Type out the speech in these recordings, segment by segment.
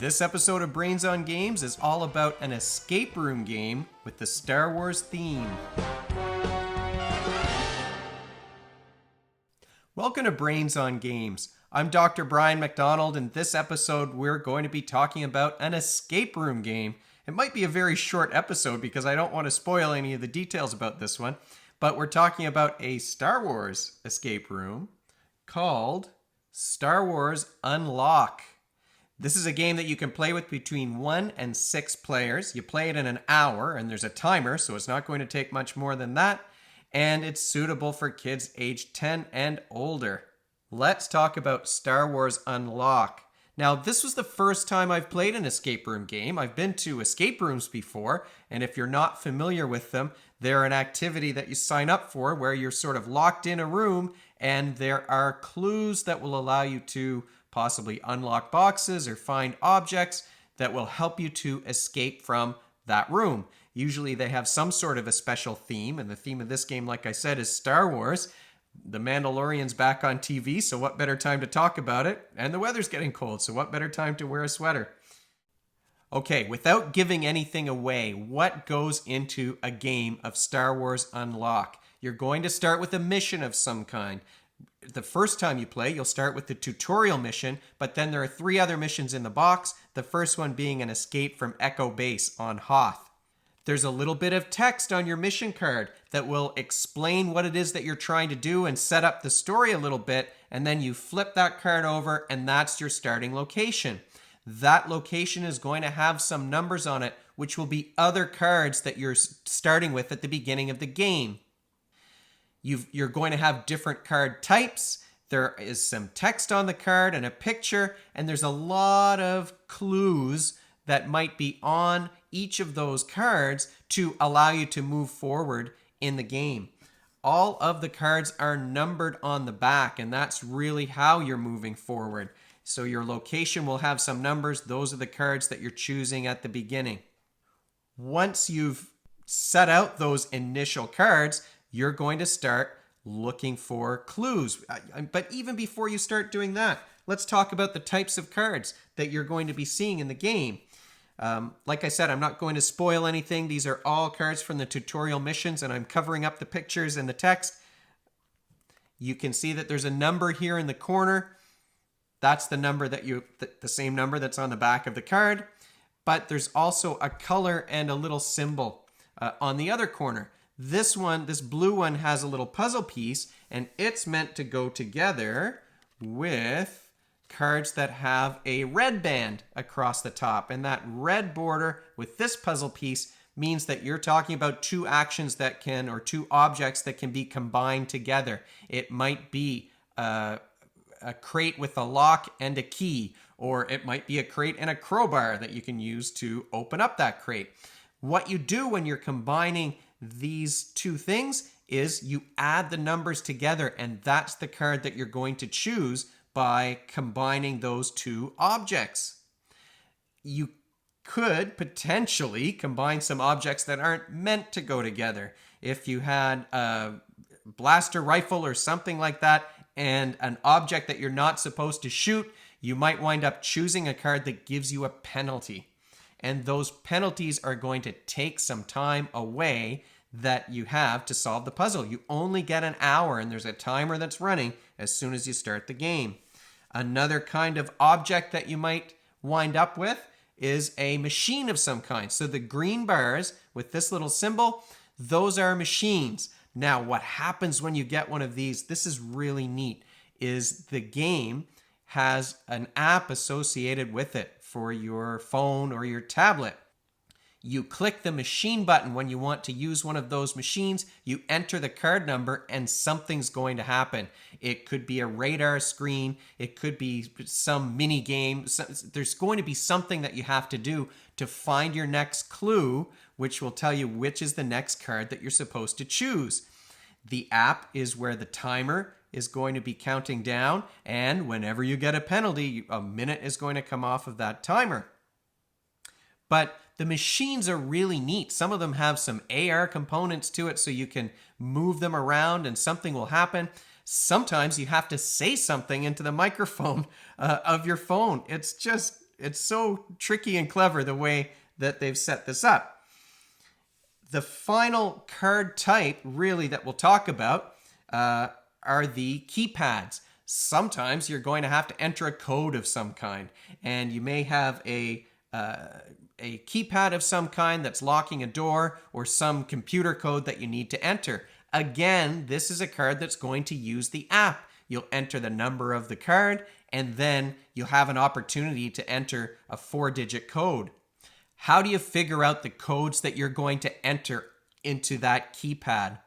This episode of Brains on Games is all about an escape room game with the Star Wars theme. Welcome to Brains on Games. I'm Dr. Brian McDonald, and this episode we're going to be talking about an escape room game. It might be a very short episode because I don't want to spoil any of the details about this one, but we're talking about a Star Wars escape room called Star Wars Unlock. This is a game that you can play with between 1 and 6 players. You play it in an hour, and there's a timer, so it's not going to take much more than that. And it's suitable for kids aged 10 and older. Let's talk about Star Wars Unlock. Now, this was the first time I've played an escape room game. I've been to escape rooms before, and if you're not familiar with them, they're an activity that you sign up for where you're sort of locked in a room, and there are clues that will allow you to possibly unlock boxes or find objects that will help you to escape from that room. Usually they have some sort of a special theme, and the theme of this game, like I said, is Star Wars. The Mandalorian's back on TV, so what better time to talk about it? And the weather's getting cold, so what better time to wear a sweater? Okay, without giving anything away, what goes into a game of Star Wars Unlock? You're going to start with a mission of some kind. The first time you play, you'll start with the tutorial mission, but then there are 3 other missions in the box, the first one being an escape from Echo Base on Hoth. There's a little bit of text on your mission card that will explain what it is that you're trying to do and set up the story a little bit, and then you flip that card over and that's your starting location. That location is going to have some numbers on it, which will be other cards that you're starting with at the beginning of the game. You're going to have different card types. There is some text on the card and a picture, and there's a lot of clues that might be on each of those cards to allow you to move forward in the game. All of the cards are numbered on the back, and that's really how you're moving forward. So your location will have some numbers. Those are the cards that you're choosing at the beginning. Once you've set out those initial cards, you're going to start looking for clues. But even before you start doing that, let's talk about the types of cards that you're going to be seeing in the game. Like I said, I'm not going to spoil anything. These are all cards from the tutorial missions, and I'm covering up the pictures and the text. You can see that there's a number here in the corner. That's the number the same number that's on the back of the card. But there's also a color and a little symbol on the other corner. This blue one has a little puzzle piece, and it's meant to go together with cards that have a red band across the top. And that red border with this puzzle piece means that you're talking about 2 actions or 2 objects that can be combined together. It might be a crate with a lock and a key, or it might be a crate and a crowbar that you can use to open up that crate. What you do when you're combining these 2 things is you add the numbers together, and that's the card that you're going to choose by combining those 2 objects. You could potentially combine some objects that aren't meant to go together. If you had a blaster rifle or something like that and an object that you're not supposed to shoot, you might wind up choosing a card that gives you a penalty. And those penalties are going to take some time away that you have to solve the puzzle. You only get an hour, and there's a timer that's running as soon as you start the game. Another kind of object that you might wind up with is a machine of some kind. So the green bars with this little symbol, those are machines. Now, what happens when you get one of these, this is really neat, is the game has an app associated with it for your phone or your tablet. You click the machine button when you want to use one of those machines, you enter the card number, and something's going to happen. It could be a radar screen, it could be some mini game. There's going to be something that you have to do to find your next clue, which will tell you which is the next card that you're supposed to choose. The app is where the timer is going to be counting down, and whenever you get a penalty, a minute is going to come off of that timer. But the machines are really neat. Some of them have some AR components to it, so you can move them around and something will happen. Sometimes you have to say something into the microphone of your phone. It's It's so tricky and clever the way that they've set this up. The final card type, really, that we'll talk about are the keypads. Sometimes you're going to have to enter a code of some kind, and you may have a keypad of some kind that's locking a door or some computer code that you need to enter. Again, this is a card that's going to use the app. You'll enter the number of the card, and then you'll have an opportunity to enter a 4-digit code. How do you figure out the codes that you're going to enter into that keypad?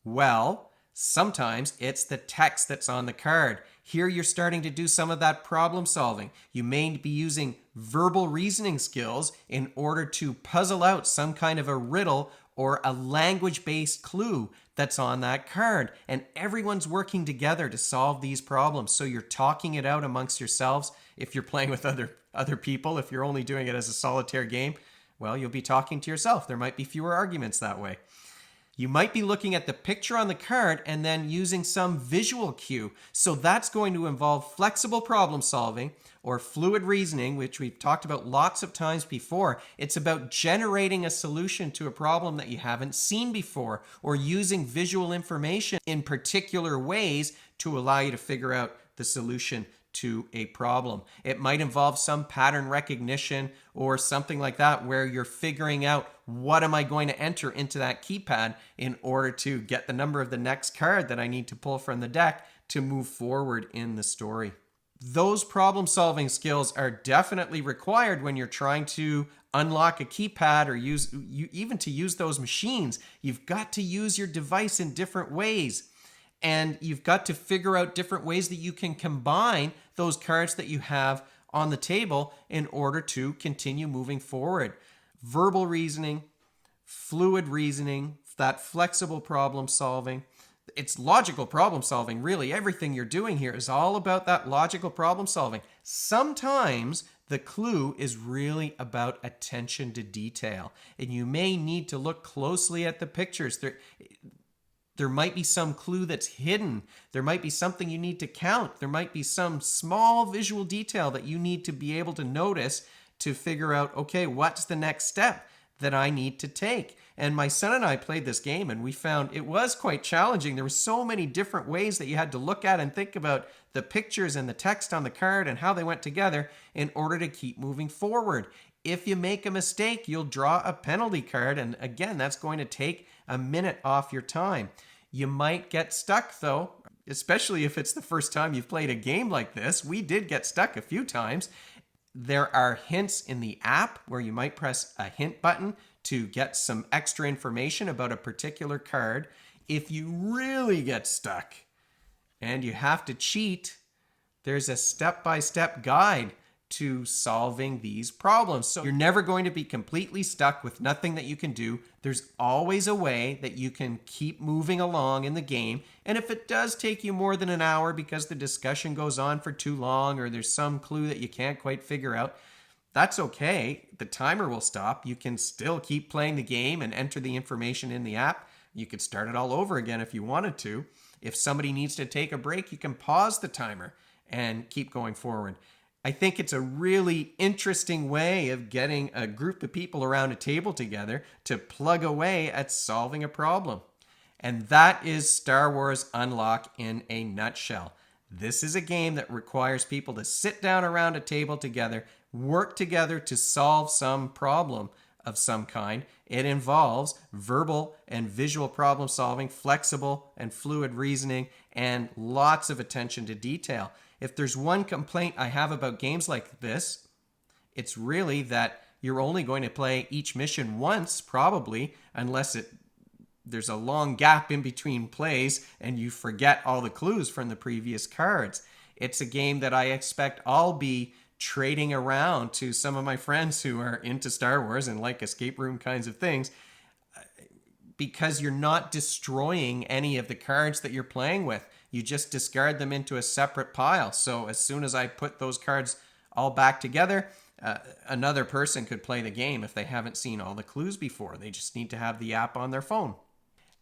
Well, sometimes it's the text that's on the card. Here you're starting to do some of that problem solving. You may be using verbal reasoning skills in order to puzzle out some kind of a riddle or a language-based clue that's on that card. And everyone's working together to solve these problems. So you're talking it out amongst yourselves. If you're playing with other people, if you're only doing it as a solitaire game, well, you'll be talking to yourself. There might be fewer arguments that way. You might be looking at the picture on the card and then using some visual cue. So that's going to involve flexible problem solving or fluid reasoning, which we've talked about lots of times before. It's about generating a solution to a problem that you haven't seen before, or using visual information in particular ways to allow you to figure out the solution to a problem. It might involve some pattern recognition or something like that, where you're figuring out, what am I going to enter into that keypad in order to get the number of the next card that I need to pull from the deck to move forward in the story. Those problem solving skills are definitely required when you're trying to unlock a keypad or even to use those machines. You've got to use your device in different ways. And you've got to figure out different ways that you can combine those cards that you have on the table in order to continue moving forward. Verbal reasoning, fluid reasoning, that flexible problem solving. It's logical problem solving, really. Everything you're doing here is all about that logical problem solving. Sometimes the clue is really about attention to detail, and you may need to look closely at the pictures. There might be some clue that's hidden. There might be something you need to count. There might be some small visual detail that you need to be able to notice to figure out, okay, what's the next step that I need to take? And my son and I played this game, and we found it was quite challenging. There were so many different ways that you had to look at and think about the pictures and the text on the card and how they went together in order to keep moving forward. If you make a mistake, you'll draw a penalty card, and again, that's going to take a minute off your time. You might get stuck, though, especially if it's the first time you've played a game like this. We did get stuck a few times. There are hints in the app where you might press a hint button to get some extra information about a particular card. If you really get stuck and you have to cheat, there's a step-by-step guide to solving these problems. So you're never going to be completely stuck with nothing that you can do. There's always a way that you can keep moving along in the game. And if it does take you more than an hour because the discussion goes on for too long, or there's some clue that you can't quite figure out, that's okay. The timer will stop. You can still keep playing the game and enter the information in the app. You could start it all over again if you wanted to. If somebody needs to take a break, you can pause the timer and keep going forward. I think it's a really interesting way of getting a group of people around a table together to plug away at solving a problem. And that is Star Wars Unlock in a nutshell. This is a game that requires people to sit down around a table together, work together to solve some problem of some kind. It involves verbal and visual problem solving, flexible and fluid reasoning, and lots of attention to detail. If there's one complaint I have about games like this, it's really that you're only going to play each mission once, probably, unless there's a long gap in between plays and you forget all the clues from the previous cards. It's a game that I expect I'll be trading around to some of my friends who are into Star Wars and like escape room kinds of things, because you're not destroying any of the cards that you're playing with. You just discard them into a separate pile. So as soon as I put those cards all back together, another person could play the game if they haven't seen all the clues before. They just need to have the app on their phone.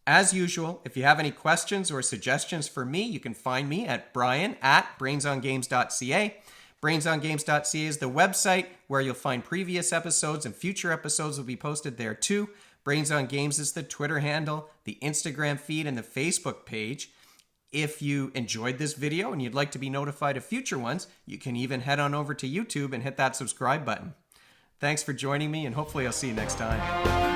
As usual, if you have any questions or suggestions for me, you can find me at brian@brainsongames.ca. BrainsOnGames.ca is the website where you'll find previous episodes, and future episodes will be posted there too. Brains on Games is the Twitter handle, the Instagram feed, and the Facebook page. If you enjoyed this video and you'd like to be notified of future ones, you can even head on over to YouTube and hit that subscribe button. Thanks for joining me, and hopefully I'll see you next time.